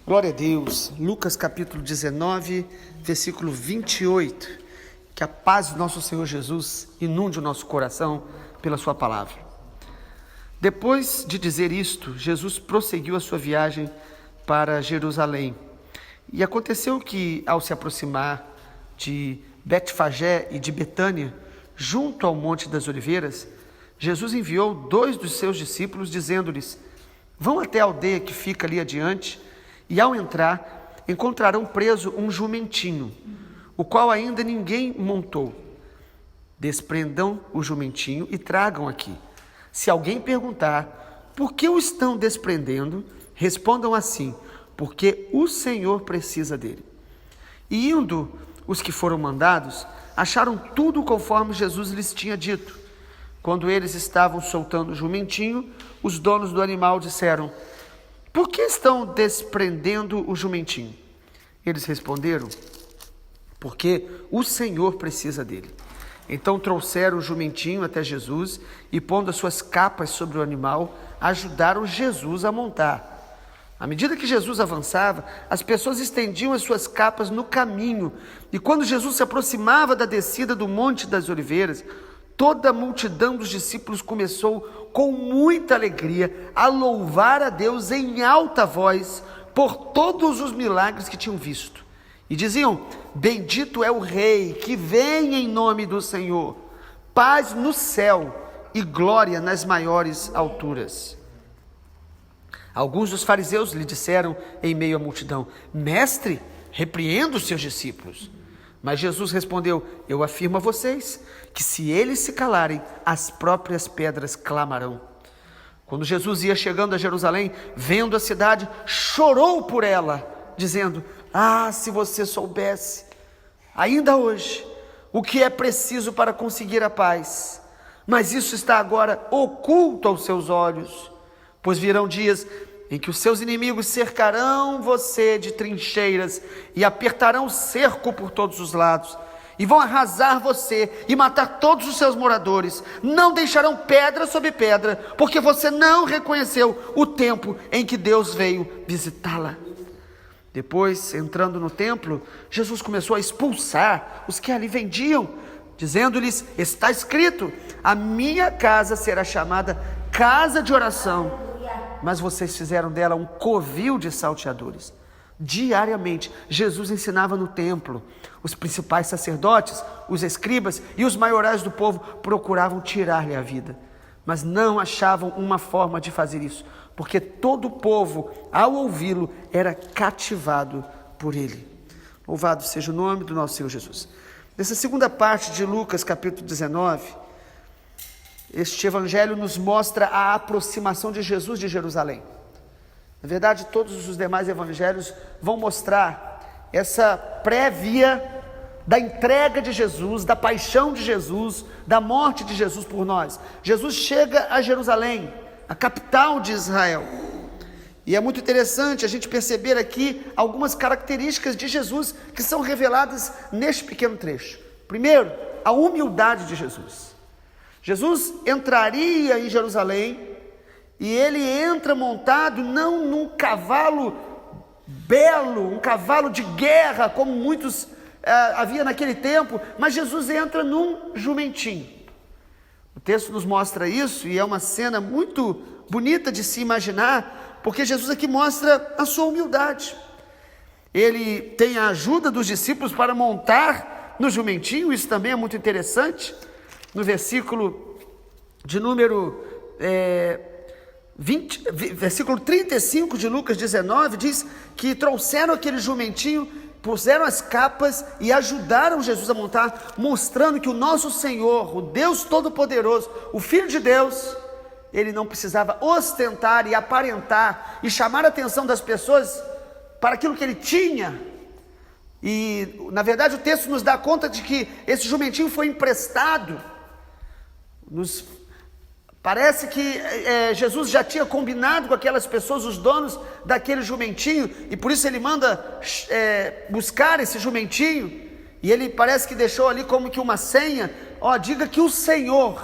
Glória a Deus. Lucas capítulo 19, versículo 28. Que a paz do nosso Senhor Jesus inunde o nosso coração pela sua palavra. Depois de dizer isto, Jesus prosseguiu a sua viagem para Jerusalém. E aconteceu que, ao se aproximar de Betfagé e de Betânia, junto ao Monte das Oliveiras, Jesus enviou 2 dos seus discípulos, dizendo-lhes: vão até a aldeia que fica ali adiante, e ao entrar, encontrarão preso um jumentinho, o qual ainda ninguém montou. Desprendam o jumentinho e tragam aqui. Se alguém perguntar por que o estão desprendendo, respondam assim: porque o Senhor precisa dele. E indo os que foram mandados, acharam tudo conforme Jesus lhes tinha dito. Quando eles estavam soltando o jumentinho, os donos do animal disseram: por que estão desprendendo o jumentinho? Eles responderam: porque o Senhor precisa dele. Então trouxeram o jumentinho até Jesus e, pondo as suas capas sobre o animal, ajudaram Jesus a montar. À medida que Jesus avançava, as pessoas estendiam as suas capas no caminho, e quando Jesus se aproximava da descida do Monte das Oliveiras, toda a multidão dos discípulos começou com muita alegria a louvar a Deus em alta voz por todos os milagres que tinham visto. E diziam: bendito é o Rei que vem em nome do Senhor, paz no céu e glória nas maiores alturas. Alguns dos fariseus lhe disseram em meio à multidão: mestre, repreenda os seus discípulos. Mas Jesus respondeu: eu afirmo a vocês que se eles se calarem, as próprias pedras clamarão. Quando Jesus ia chegando a Jerusalém, vendo a cidade, chorou por ela, dizendo: ah, se você soubesse, ainda hoje, o que é preciso para conseguir a paz, mas isso está agora oculto aos seus olhos. Pois virão dias em que os seus inimigos cercarão você de trincheiras e apertarão o cerco por todos os lados, e vão arrasar você e matar todos os seus moradores. Não deixarão pedra sobre pedra, porque você não reconheceu o tempo em que Deus veio visitá-la. Depois, entrando no templo, Jesus começou a expulsar os que ali vendiam, dizendo-lhes: está escrito, a minha casa será chamada casa de oração, mas vocês fizeram dela um covil de salteadores. Diariamente, Jesus ensinava no templo. Os principais sacerdotes, os escribas e os maiorais do povo procuravam tirar-lhe a vida, mas não achavam uma forma de fazer isso, porque todo o povo, ao ouvi-lo, era cativado por ele. Louvado seja o nome do nosso Senhor Jesus. Nessa segunda parte de Lucas, capítulo 19, este evangelho nos mostra a aproximação de Jesus de Jerusalém. Na verdade, todos os demais evangelhos vão mostrar essa prévia da entrega de Jesus, da paixão de Jesus, da morte de Jesus por nós. Jesus chega a Jerusalém, a capital de Israel. E é muito interessante a gente perceber aqui algumas características de Jesus que são reveladas neste pequeno trecho. Primeiro, a humildade de Jesus. Jesus entraria em Jerusalém e ele entra montado não num cavalo belo, um cavalo de guerra, como muitos havia naquele tempo, mas Jesus entra num jumentinho. O texto nos mostra isso e é uma cena muito bonita de se imaginar, porque Jesus aqui mostra a sua humildade. Ele tem a ajuda dos discípulos para montar no jumentinho, isso também é muito interessante. No versículo de número versículo 35 de Lucas 19, diz que trouxeram aquele jumentinho, puseram as capas e ajudaram Jesus a montar, mostrando que o nosso Senhor, o Deus Todo-Poderoso, o Filho de Deus, ele não precisava ostentar e aparentar e chamar a atenção das pessoas para aquilo que ele tinha. E, na verdade, o texto nos dá conta de que esse jumentinho foi emprestado. Parece que Jesus já tinha combinado com aquelas pessoas, os donos daquele jumentinho, e por isso ele manda buscar esse jumentinho, e ele parece que deixou ali como que uma senha: diga que o Senhor,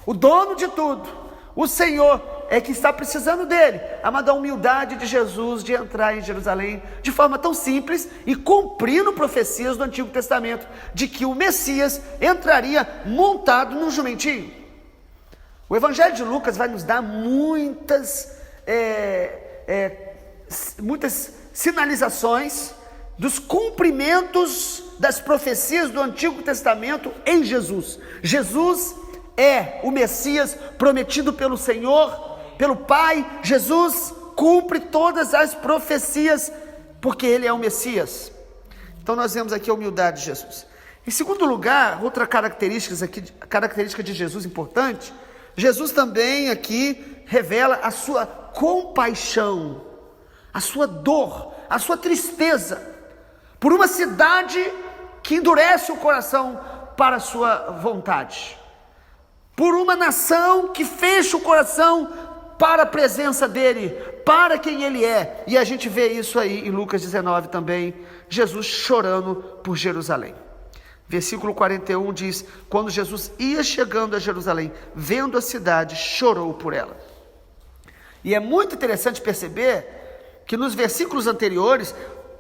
o dono de tudo, o Senhor é que está precisando dele. Amado, a humildade de Jesus de entrar em Jerusalém de forma tão simples e cumprindo profecias do Antigo Testamento, de que o Messias entraria montado num jumentinho. O Evangelho de Lucas vai nos dar muitas sinalizações dos cumprimentos das profecias do Antigo Testamento em Jesus. Jesus é o Messias prometido pelo Senhor, pelo Pai. Jesus cumpre todas as profecias, porque Ele é o Messias. Então nós vemos aqui a humildade de Jesus. Em segundo lugar, outra característica de Jesus importante, Jesus também aqui revela a sua compaixão, a sua dor, a sua tristeza, por uma cidade que endurece o coração para a sua vontade, por uma nação que fecha o coração para a presença dele, para quem ele é. E a gente vê isso aí em Lucas 19 também, Jesus chorando por Jerusalém. Versículo 41 diz: quando Jesus ia chegando a Jerusalém, vendo a cidade, chorou por ela. E é muito interessante perceber que nos versículos anteriores,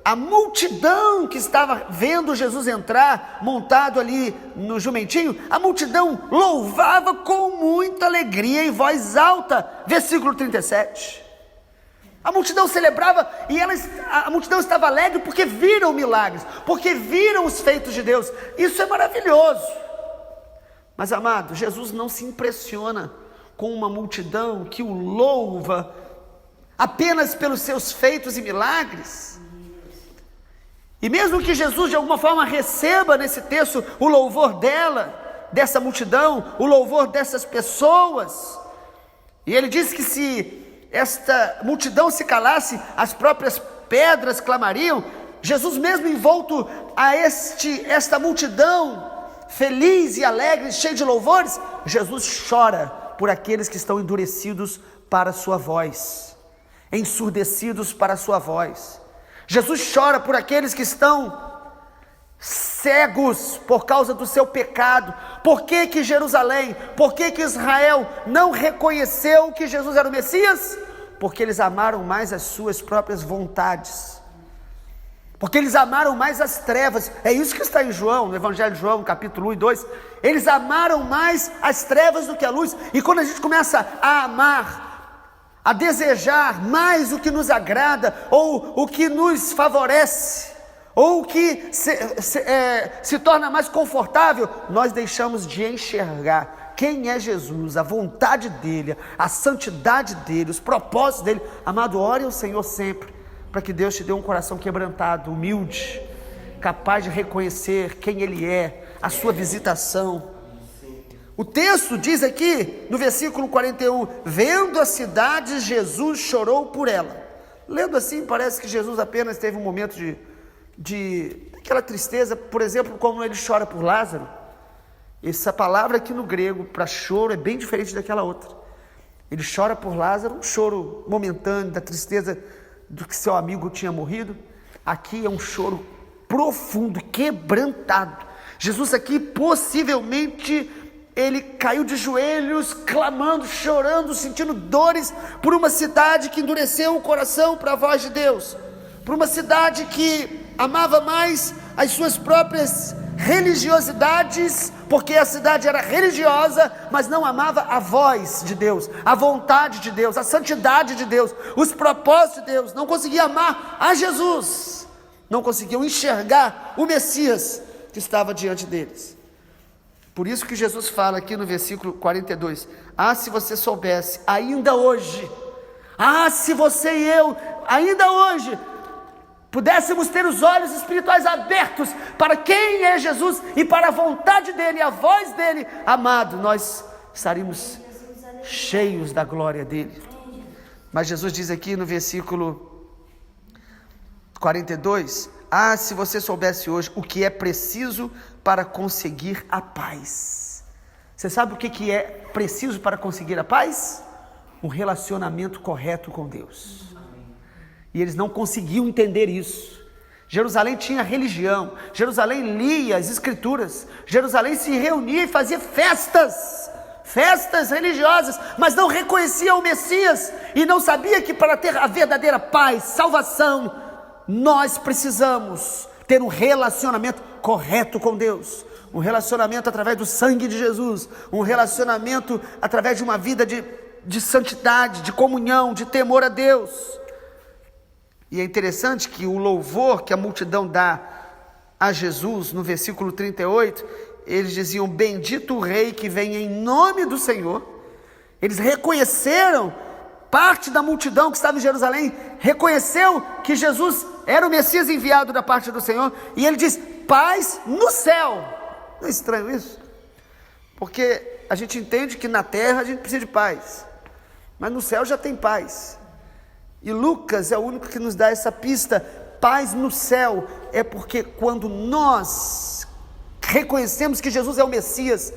a multidão que estava vendo Jesus entrar, montado ali no jumentinho, a multidão louvava com muita alegria em voz alta. Versículo 37. A multidão celebrava e a multidão estava alegre porque viram milagres, porque viram os feitos de Deus. Isso é maravilhoso. Mas, amado, Jesus não se impressiona com uma multidão que o louva apenas pelos seus feitos e milagres. E mesmo que Jesus de alguma forma receba nesse texto o louvor dessa multidão, o louvor dessas pessoas, e ele diz que se esta multidão se calasse, as próprias pedras clamariam. Jesus mesmo envolto a esta multidão feliz e alegre, cheio de louvores, Jesus chora por aqueles que estão endurecidos para a sua voz, ensurdecidos para a sua voz. Jesus chora por aqueles que estão cegos por causa do seu pecado. Por que que Jerusalém, por que que Israel não reconheceu que Jesus era o Messias? Porque eles amaram mais as suas próprias vontades, porque eles amaram mais as trevas. É isso que está em João, no Evangelho de João, capítulo 1 e 2. Eles amaram mais as trevas do que a luz. E quando a gente começa a amar, a desejar mais o que nos agrada, ou o que nos favorece, ou o que se torna mais confortável, nós deixamos de enxergar quem é Jesus, a vontade dele, a santidade dele, os propósitos dele. Amado, ore ao Senhor sempre, para que Deus te dê um coração quebrantado, humilde, capaz de reconhecer quem ele é, a sua visitação. O texto diz aqui, no versículo 41, vendo a cidade, Jesus chorou por ela. Lendo assim, parece que Jesus apenas teve um momento de aquela tristeza, por exemplo, como ele chora por Lázaro. Essa palavra aqui no grego para choro é bem diferente daquela outra. Ele chora por Lázaro, um choro momentâneo da tristeza do que seu amigo tinha morrido. Aqui é um choro profundo, quebrantado. Jesus aqui possivelmente ele caiu de joelhos, clamando, chorando, sentindo dores por uma cidade que endureceu o coração para a voz de Deus, por uma cidade que amava mais as suas próprias religiosidades, porque a cidade era religiosa, mas não amava a voz de Deus, a vontade de Deus, a santidade de Deus, os propósitos de Deus. Não conseguia amar a Jesus, não conseguiam enxergar o Messias que estava diante deles. Por isso que Jesus fala aqui no versículo 42, se você soubesse, ainda hoje, se você e eu, ainda hoje, pudéssemos ter os olhos espirituais abertos para quem é Jesus e para a vontade dele, a voz dele, amado, nós estaríamos cheios da glória dele. Mas Jesus diz aqui no versículo 42, se você soubesse hoje o que é preciso para conseguir a paz. Você sabe o que é preciso para conseguir a paz? Um relacionamento correto com Deus. E eles não conseguiam entender isso. Jerusalém tinha religião, Jerusalém lia as escrituras, Jerusalém se reunia e fazia festas festas religiosas, mas não reconhecia o Messias e não sabia que para ter a verdadeira paz, salvação, nós precisamos ter um relacionamento correto com Deus, um relacionamento através do sangue de Jesus, um relacionamento através de uma vida de santidade, de comunhão, de temor a Deus. E é interessante que o louvor que a multidão dá a Jesus, no versículo 38, eles diziam: bendito o rei que vem em nome do Senhor. Eles reconheceram, parte da multidão que estava em Jerusalém reconheceu que Jesus era o Messias enviado da parte do Senhor, e ele diz: paz no céu. Não é estranho isso? Porque a gente entende que na terra a gente precisa de paz, mas no céu já tem paz. E Lucas é o único que nos dá essa pista. Paz no céu é porque quando nós reconhecemos que Jesus é o Messias,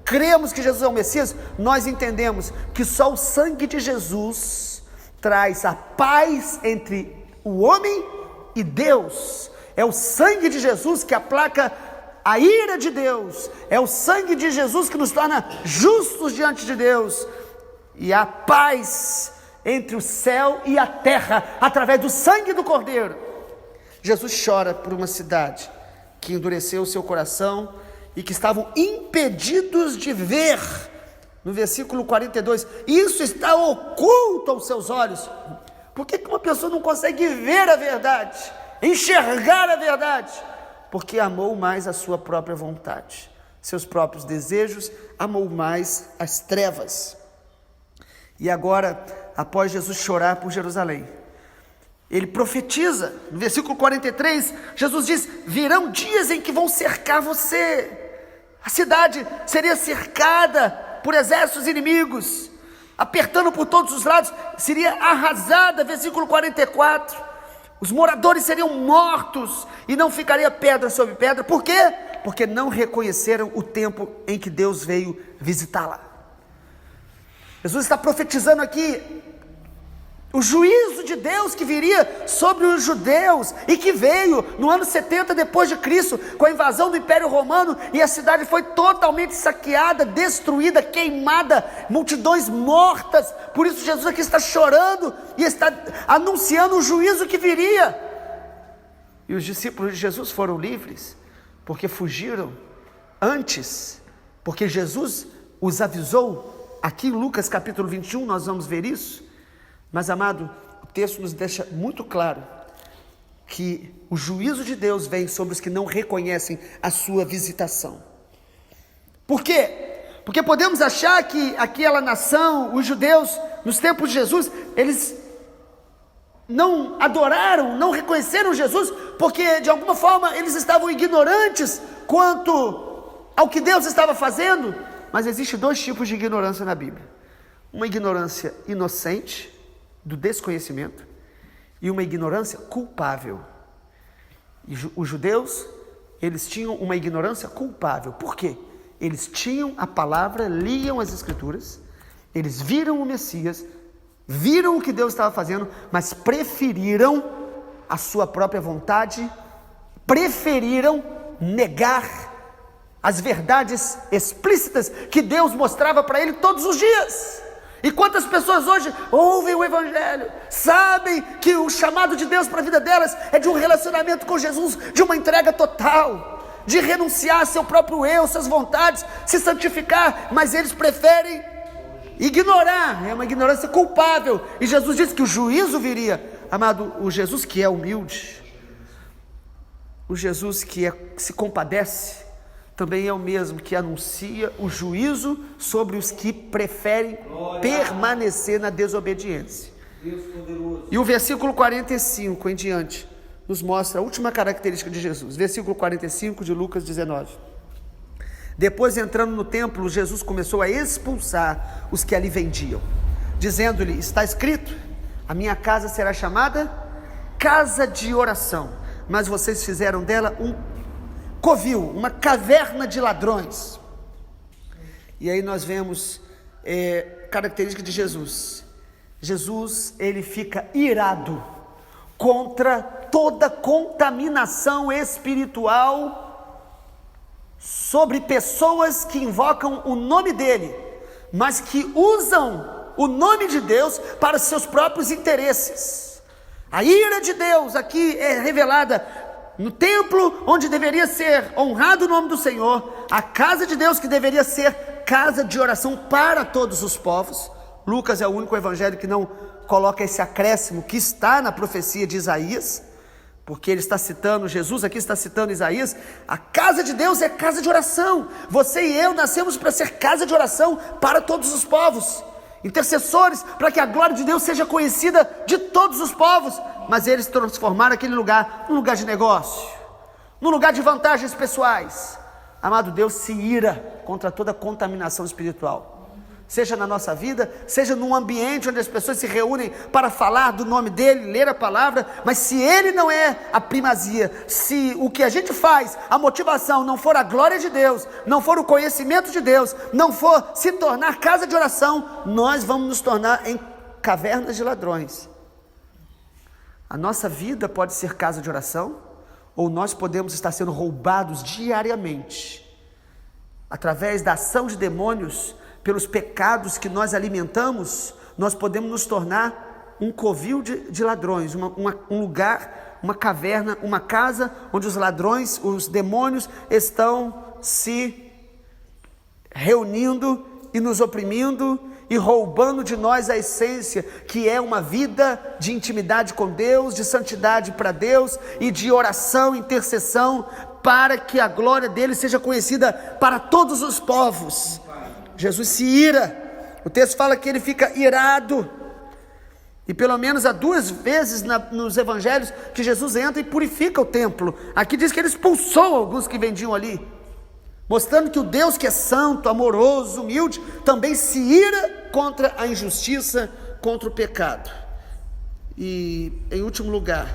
cremos que Jesus é o Messias, nós entendemos que só o sangue de Jesus traz a paz entre o homem e Deus. É o sangue de Jesus que aplaca a ira de Deus, é o sangue de Jesus que nos torna justos diante de Deus, e a paz entre o céu e a terra, através do sangue do Cordeiro. Jesus chora por uma cidade que endureceu o seu coração e que estavam impedidos de ver. No versículo 42, isso está oculto aos seus olhos. Por que uma pessoa não consegue ver a verdade, enxergar a verdade? Porque amou mais a sua própria vontade, seus próprios desejos, amou mais as trevas. E agora, após Jesus chorar por Jerusalém, ele profetiza, no versículo 43, Jesus diz: virão dias em que vão cercar você. A cidade seria cercada por exércitos inimigos, apertando por todos os lados, seria arrasada, versículo 44. Os moradores seriam mortos e não ficaria pedra sobre pedra. Por quê? Porque não reconheceram o tempo em que Deus veio visitá-la. Jesus está profetizando aqui o juízo de Deus que viria sobre os judeus e que veio no ano 70 depois de Cristo, com a invasão do Império Romano, e a cidade foi totalmente saqueada, destruída, queimada, multidões mortas. Por isso Jesus aqui está chorando e está anunciando o juízo que viria. E os discípulos de Jesus foram livres porque fugiram antes, porque Jesus os avisou. Aqui em Lucas capítulo 21 nós vamos ver isso. Mas, amado, o texto nos deixa muito claro que o juízo de Deus vem sobre os que não reconhecem a sua visitação. Por quê? Porque podemos achar que aquela nação, os judeus, nos tempos de Jesus, eles não adoraram, não reconheceram Jesus, porque de alguma forma eles estavam ignorantes quanto ao que Deus estava fazendo. Mas existem dois tipos de ignorância na Bíblia: uma ignorância inocente, do desconhecimento, e uma ignorância culpável. E os judeus, eles tinham uma ignorância culpável. Por quê? Eles tinham a palavra, liam as escrituras, eles viram o Messias, viram o que Deus estava fazendo, mas preferiram a sua própria vontade, preferiram negar as verdades explícitas que Deus mostrava para ele todos os dias. E quantas pessoas hoje ouvem o Evangelho, sabem que o chamado de Deus para a vida delas é de um relacionamento com Jesus, de uma entrega total, de renunciar a seu próprio eu, suas vontades, se santificar, mas eles preferem ignorar. É uma ignorância culpável. E Jesus disse que o juízo viria. Amado, o Jesus que é humilde, o Jesus que se compadece, também é o mesmo que anuncia o juízo sobre os que preferem permanecer na desobediência. E o versículo 45 em diante nos mostra a última característica de Jesus. Versículo 45 de Lucas 19. Depois, entrando no templo, Jesus começou a expulsar os que ali vendiam, dizendo-lhe: está escrito, a minha casa será chamada casa de oração, mas vocês fizeram dela um covil, uma caverna de ladrões. E aí nós vemos característica de Jesus. Jesus, ele fica irado contra toda contaminação espiritual sobre pessoas que invocam o nome dele, mas que usam o nome de Deus para seus próprios interesses. A ira de Deus aqui é revelada no templo onde deveria ser honrado o nome do Senhor, a casa de Deus que deveria ser casa de oração para todos os povos. Lucas é o único evangelho que não coloca esse acréscimo que está na profecia de Isaías, porque ele está citando, Jesus aqui está citando Isaías. A casa de Deus é casa de oração. Você e eu nascemos para ser casa de oração para todos os povos, intercessores para que a glória de Deus seja conhecida de todos os povos. Mas eles transformaram aquele lugar num lugar de negócio, num lugar de vantagens pessoais. Amado, Deus se ira contra toda contaminação espiritual, seja na nossa vida, seja num ambiente onde as pessoas se reúnem para falar do nome dele, ler a palavra. Mas se ele não é a primazia, se o que a gente faz, a motivação não for a glória de Deus, não for o conhecimento de Deus, não for se tornar casa de oração, nós vamos nos tornar em cavernas de ladrões. A nossa vida pode ser casa de oração, ou nós podemos estar sendo roubados diariamente, através da ação de demônios, pelos pecados que nós alimentamos. Nós podemos nos tornar um covil de ladrões, um lugar, uma caverna, uma casa onde os ladrões, os demônios estão se reunindo e nos oprimindo e roubando de nós a essência, que é uma vida de intimidade com Deus, de santidade para Deus e de oração, intercessão, para que a glória dele seja conhecida para todos os povos. Jesus se ira, o texto fala que ele fica irado, e pelo menos há 2 vezes nos evangelhos que Jesus entra e purifica o templo. Aqui diz que ele expulsou alguns que vendiam ali, mostrando que o Deus que é santo, amoroso, humilde, também se ira contra a injustiça, contra o pecado. E em último lugar,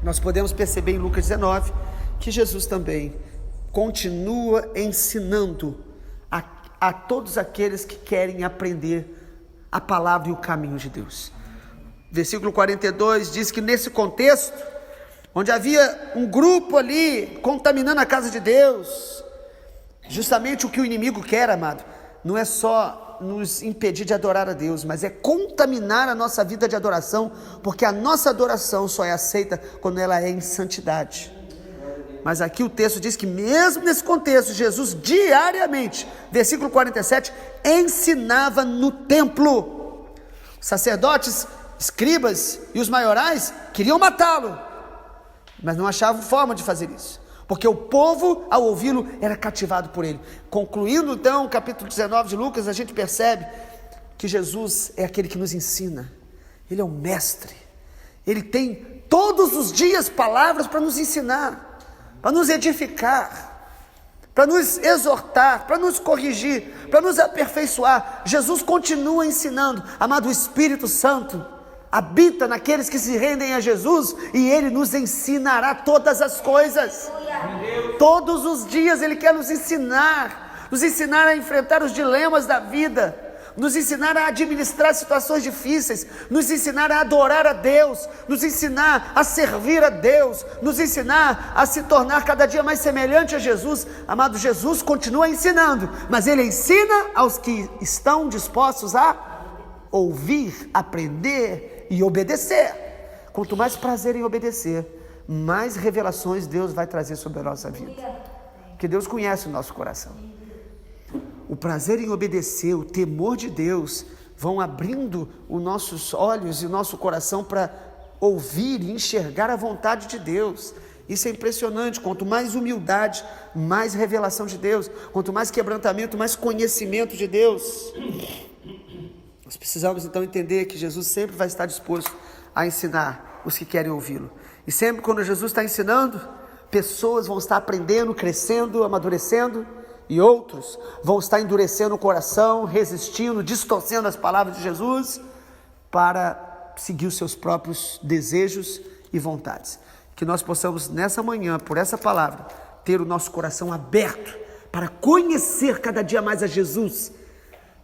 nós podemos perceber em Lucas 19, que Jesus também continua ensinando a todos aqueles que querem aprender a palavra e o caminho de Deus. Versículo 42 diz que nesse contexto, onde havia um grupo ali contaminando a casa de Deus, justamente o que o inimigo quer, amado, não é só nos impedir de adorar a Deus, mas é contaminar a nossa vida de adoração, porque a nossa adoração só é aceita quando ela é em santidade. Mas aqui o texto diz que mesmo nesse contexto, Jesus diariamente, versículo 47, ensinava no templo. Os sacerdotes, escribas e os maiorais queriam matá-lo, mas não achavam forma de fazer isso, porque o povo, ao ouvi-lo, era cativado por ele. Concluindo então o capítulo 19 de Lucas, a gente percebe que Jesus é aquele que nos ensina. Ele é o mestre, ele tem todos os dias palavras para nos ensinar, para nos edificar, para nos exortar, para nos corrigir, para nos aperfeiçoar. Jesus continua ensinando. Amado, o Espírito Santo habita naqueles que se rendem a Jesus, e ele nos ensinará todas as coisas. Todos os dias ele quer nos ensinar a enfrentar os dilemas da vida, nos ensinar a administrar situações difíceis, nos ensinar a adorar a Deus, nos ensinar a servir a Deus, nos ensinar a se tornar cada dia mais semelhante a Jesus. Amado, Jesus continua ensinando, mas ele ensina aos que estão dispostos a ouvir, aprender e obedecer. Quanto mais prazer em obedecer, mais revelações Deus vai trazer sobre a nossa vida, porque Deus conhece o nosso coração. O prazer em obedecer, o temor de Deus, vão abrindo os nossos olhos e o nosso coração para ouvir e enxergar a vontade de Deus. Isso é impressionante. Quanto mais humildade, mais revelação de Deus. Quanto mais quebrantamento, mais conhecimento de Deus. Nós precisamos então entender que Jesus sempre vai estar disposto a ensinar os que querem ouvi-lo. E sempre quando Jesus está ensinando, pessoas vão estar aprendendo, crescendo, amadurecendo, e outros vão estar endurecendo o coração, resistindo, distorcendo as palavras de Jesus para seguir os seus próprios desejos e vontades. Que nós possamos nessa manhã, por essa palavra, ter o nosso coração aberto para conhecer cada dia mais a Jesus,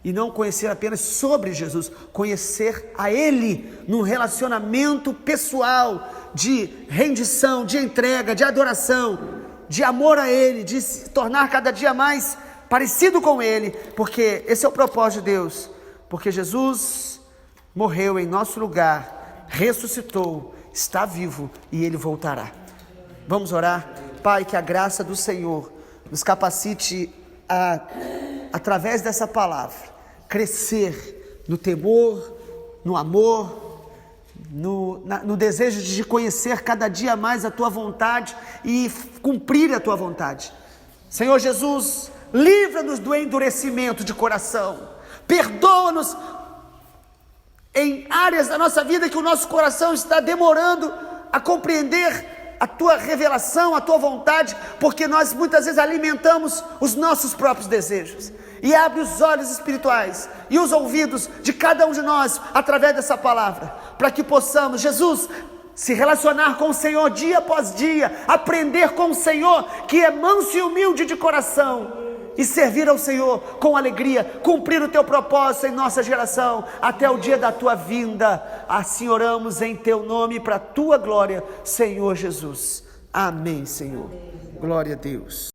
e não conhecer apenas sobre Jesus, conhecer a Ele num relacionamento pessoal de rendição, de entrega, de adoração, de amor a Ele, de se tornar cada dia mais parecido com Ele, porque esse é o propósito de Deus, porque Jesus morreu em nosso lugar, ressuscitou, está vivo e Ele voltará. Vamos orar? Pai, que a graça do Senhor nos capacite a, através dessa palavra, crescer no temor, no amor, no desejo de conhecer cada dia mais a Tua vontade e cumprir a Tua vontade. Senhor Jesus, livra-nos do endurecimento de coração, perdoa-nos em áreas da nossa vida que o nosso coração está demorando a compreender a Tua revelação, a Tua vontade, porque nós muitas vezes alimentamos os nossos próprios desejos. E abre os olhos espirituais e os ouvidos de cada um de nós através dessa palavra, para que possamos, Jesus, se relacionar com o Senhor dia após dia, aprender com o Senhor que é manso e humilde de coração, e servir ao Senhor com alegria, cumprir o Teu propósito em nossa geração, até o dia da Tua vinda. Assim oramos em Teu nome, para a Tua glória, Senhor Jesus. Amém, Senhor. Glória a Deus.